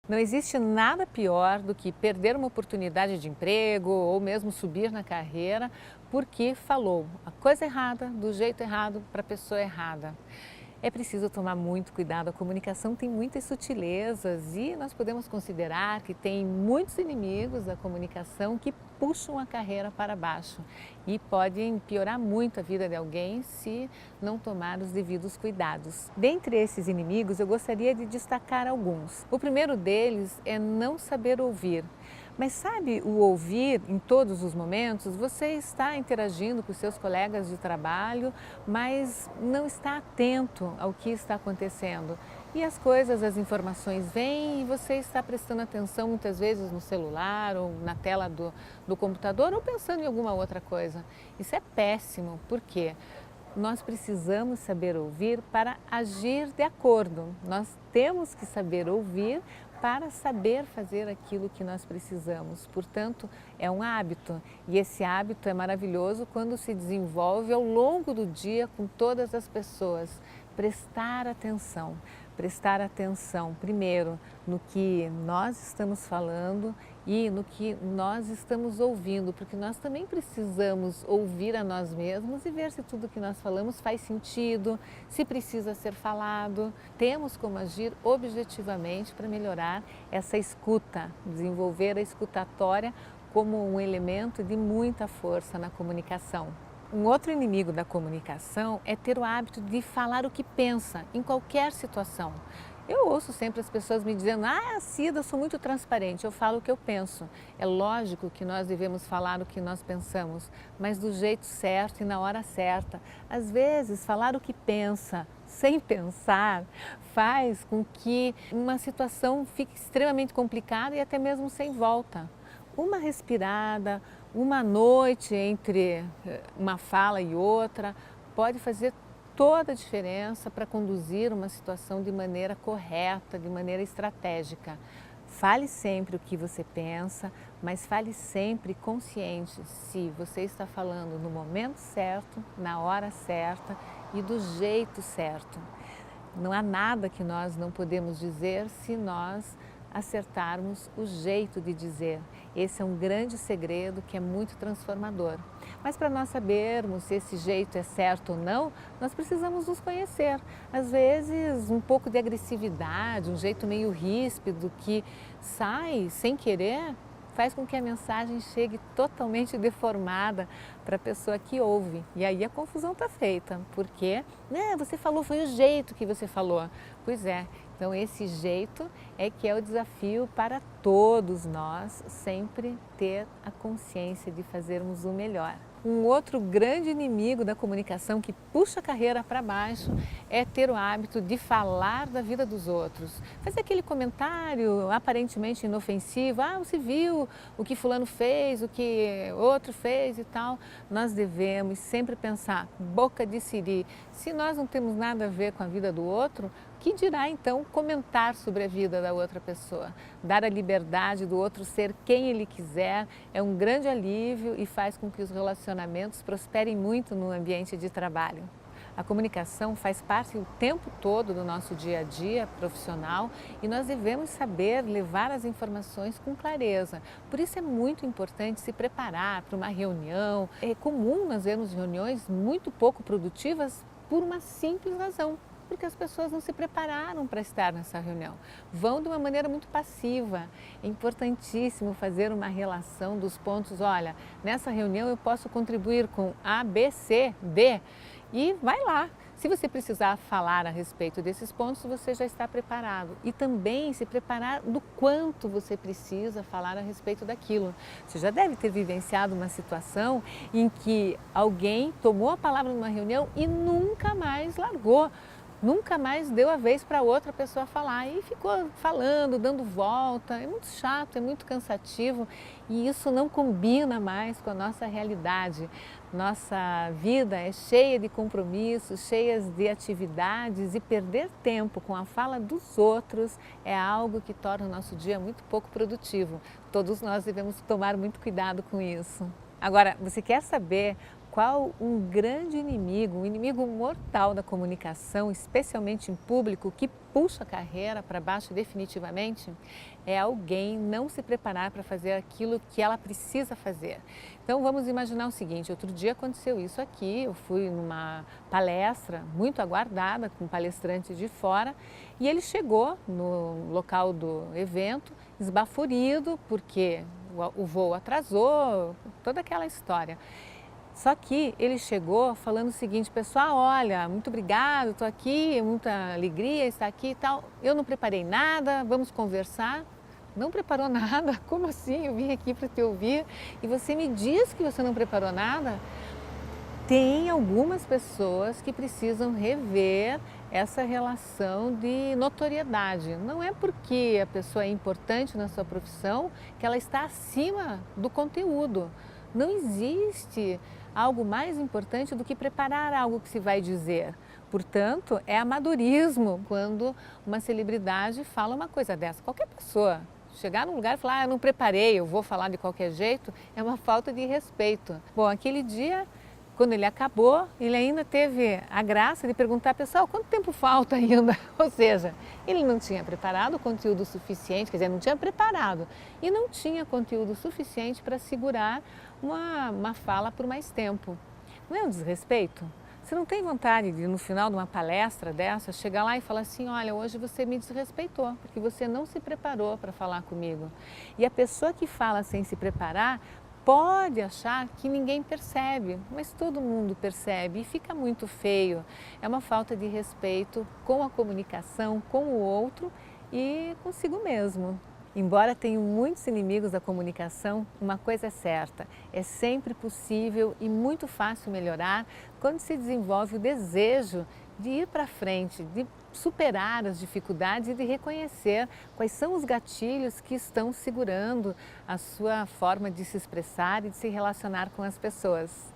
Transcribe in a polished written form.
Não existe nada pior do que perder uma oportunidade de emprego ou mesmo subir na carreira porque falou a coisa errada, do jeito errado, para a pessoa errada. É preciso tomar muito cuidado, a comunicação tem muitas sutilezas e nós podemos considerar que tem muitos inimigos da comunicação que puxam a carreira para baixo e podem piorar muito a vida de alguém se não tomar os devidos cuidados. Dentre esses inimigos, eu gostaria de destacar alguns. O primeiro deles é não saber ouvir. Mas sabe, o ouvir em todos os momentos, você está interagindo com seus colegas de trabalho, mas não está atento ao que está acontecendo. E as coisas, as informações vêm e você está prestando atenção muitas vezes no celular ou na tela do computador ou pensando em alguma outra coisa. Isso é péssimo, por quê? Nós precisamos saber ouvir para agir de acordo. Nós temos que saber ouvir para saber fazer aquilo que nós precisamos. Portanto, é um hábito e esse hábito é maravilhoso quando se desenvolve ao longo do dia com todas as pessoas. Prestar atenção primeiro no que nós estamos falando e no que nós estamos ouvindo, porque nós também precisamos ouvir a nós mesmos e ver se tudo que nós falamos faz sentido, se precisa ser falado. Temos como agir objetivamente para melhorar essa escuta, desenvolver a escutatória como um elemento de muita força na comunicação. Um outro inimigo da comunicação é ter o hábito de falar o que pensa em qualquer situação. Eu ouço sempre as pessoas me dizendo, Cida, eu sou muito transparente, eu falo o que eu penso. É lógico que nós devemos falar o que nós pensamos, mas do jeito certo e na hora certa. Às vezes, falar o que pensa sem pensar faz com que uma situação fique extremamente complicada e até mesmo sem volta. Uma respirada, uma noite entre uma fala e outra pode fazer toda a diferença para conduzir uma situação de maneira correta, de maneira estratégica. Fale sempre o que você pensa, mas fale sempre consciente se você está falando no momento certo, na hora certa e do jeito certo. Não há nada que nós não podemos dizer se nós acertarmos o jeito de dizer. Esse é um grande segredo que é muito transformador. Mas para nós sabermos se esse jeito é certo ou não, nós precisamos nos conhecer. Às vezes, um pouco de agressividade, um jeito meio ríspido que sai sem querer, faz com que a mensagem chegue totalmente deformada para a pessoa que ouve. E aí a confusão está feita, porque você falou, foi o jeito que você falou. Pois é, então esse jeito é que é o desafio para todos nós, sempre ter a consciência de fazermos o melhor. Um outro grande inimigo da comunicação que puxa a carreira para baixo é ter o hábito de falar da vida dos outros. Fazer aquele comentário aparentemente inofensivo, você viu o que fulano fez, o que outro fez e tal. Nós devemos sempre pensar, boca de siri, se nós não temos nada a ver com a vida do outro, que dirá então comentar sobre a vida da outra pessoa? Dar a liberdade do outro ser quem ele quiser é um grande alívio e faz com que os relacionamentos prosperem muito no ambiente de trabalho. A comunicação faz parte o tempo todo do nosso dia a dia profissional e nós devemos saber levar as informações com clareza. Por isso é muito importante se preparar para uma reunião. É comum nós vermos reuniões muito pouco produtivas por uma simples razão. Porque as pessoas não se prepararam para estar nessa reunião. Vão de uma maneira muito passiva. É importantíssimo fazer uma relação dos pontos. Olha, nessa reunião eu posso contribuir com A, B, C, D e vai lá. Se você precisar falar a respeito desses pontos, você já está preparado. E também se preparar do quanto você precisa falar a respeito daquilo. Você já deve ter vivenciado uma situação em que alguém tomou a palavra numa reunião e nunca mais largou. Nunca mais deu a vez para outra pessoa falar e ficou falando, dando volta. É muito chato, é muito cansativo e isso não combina mais com a nossa realidade. Nossa vida é cheia de compromissos, cheias de atividades e perder tempo com a fala dos outros é algo que torna o nosso dia muito pouco produtivo. Todos nós devemos tomar muito cuidado com isso. Agora, você quer saber qual um grande inimigo, um inimigo mortal da comunicação, especialmente em público, que puxa a carreira para baixo definitivamente, é alguém não se preparar para fazer aquilo que ela precisa fazer. Então vamos imaginar o seguinte, outro dia aconteceu isso aqui, eu fui numa palestra muito aguardada com um palestrante de fora e ele chegou no local do evento esbaforido porque o voo atrasou, toda aquela história. Só que ele chegou falando o seguinte, pessoal, olha, muito obrigado, estou aqui, muita alegria estar aqui e tal. Eu não preparei nada, vamos conversar. Não preparou nada? Como assim? Eu vim aqui para te ouvir e você me diz que você não preparou nada? Tem algumas pessoas que precisam rever essa relação de notoriedade. Não é porque a pessoa é importante na sua profissão que ela está acima do conteúdo. Não existe algo mais importante do que preparar algo que se vai dizer. Portanto, é amadorismo quando uma celebridade fala uma coisa dessa. Qualquer pessoa chegar num lugar e falar, eu não preparei, eu vou falar de qualquer jeito, é uma falta de respeito. Bom, aquele dia, quando ele acabou, ele ainda teve a graça de perguntar, pessoal, quanto tempo falta ainda? Ou seja, ele não tinha preparado conteúdo suficiente, quer dizer, não tinha preparado e não tinha conteúdo suficiente para segurar uma fala por mais tempo. Não é um desrespeito? Você não tem vontade de, no final de uma palestra dessa, chegar lá e falar assim, olha, hoje você me desrespeitou, porque você não se preparou para falar comigo. E a pessoa que fala sem se preparar, pode achar que ninguém percebe, mas todo mundo percebe e fica muito feio. É uma falta de respeito com a comunicação, com o outro e consigo mesmo. Embora tenham muitos inimigos da comunicação, uma coisa é certa, é sempre possível e muito fácil melhorar quando se desenvolve o desejo de ir para frente, de superar as dificuldades e de reconhecer quais são os gatilhos que estão segurando a sua forma de se expressar e de se relacionar com as pessoas.